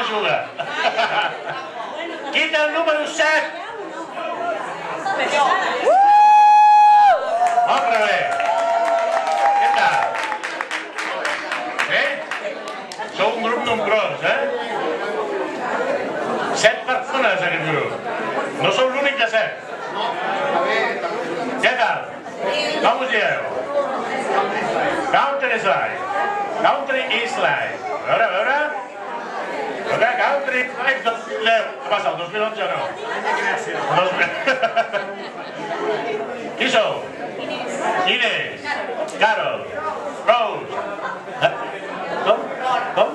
juga. Quita el número 7. Molt bé. Què tal? Sou un grup nombrós, 7 persones, aquest grup. No sou l'únic de 7. Què tal? Com us dieu? Country is life. Country is life. A veure. Country is life 2010. Què passa, el 2011 o no? Qui sou? Inés, Carol, Rose, com?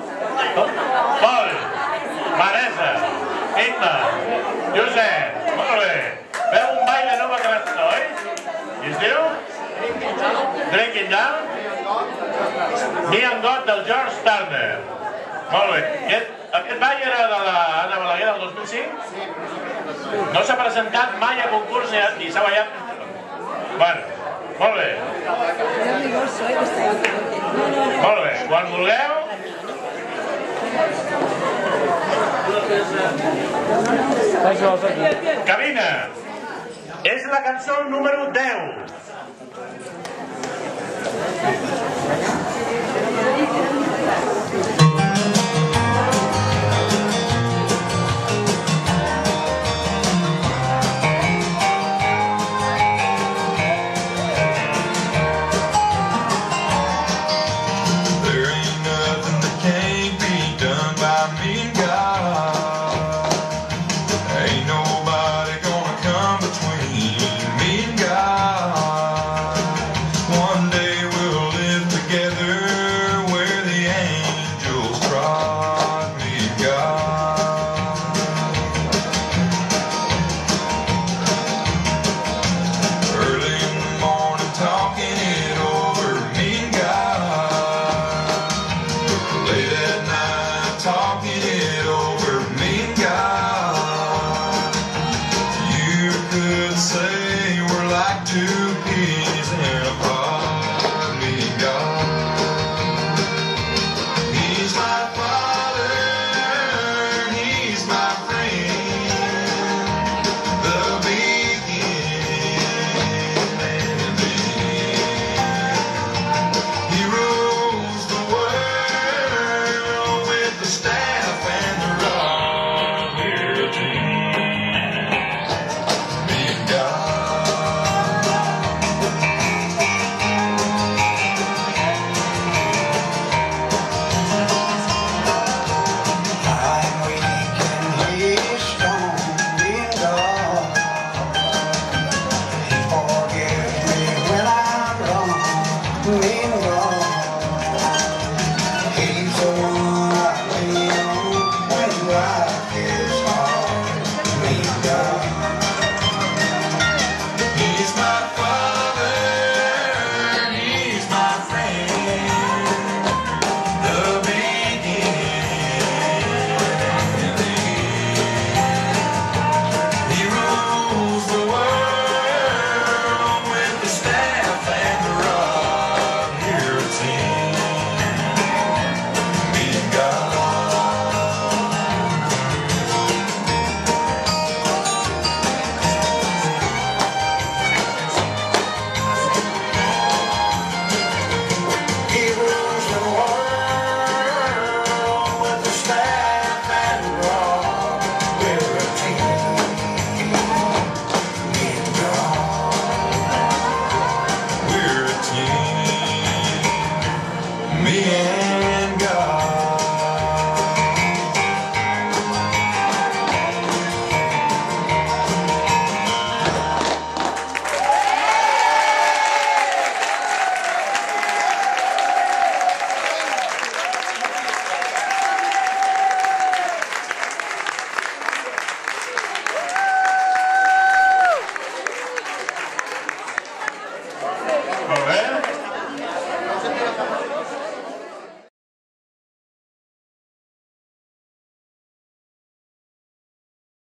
Pol, Vanessa, Imma, Josep, molt bé. Veu un ball de nova creació, oi? I es diu? Drinking Down? Me and God del George Turner. Molt bé. Aquest ball era de l'Anna Balaguer del 2005? No s'ha presentat mai a concurs ni s'ha ballat. Bueno, molt bé. Molt bé, quan vulgueu. Cabina, és la cançó número 10.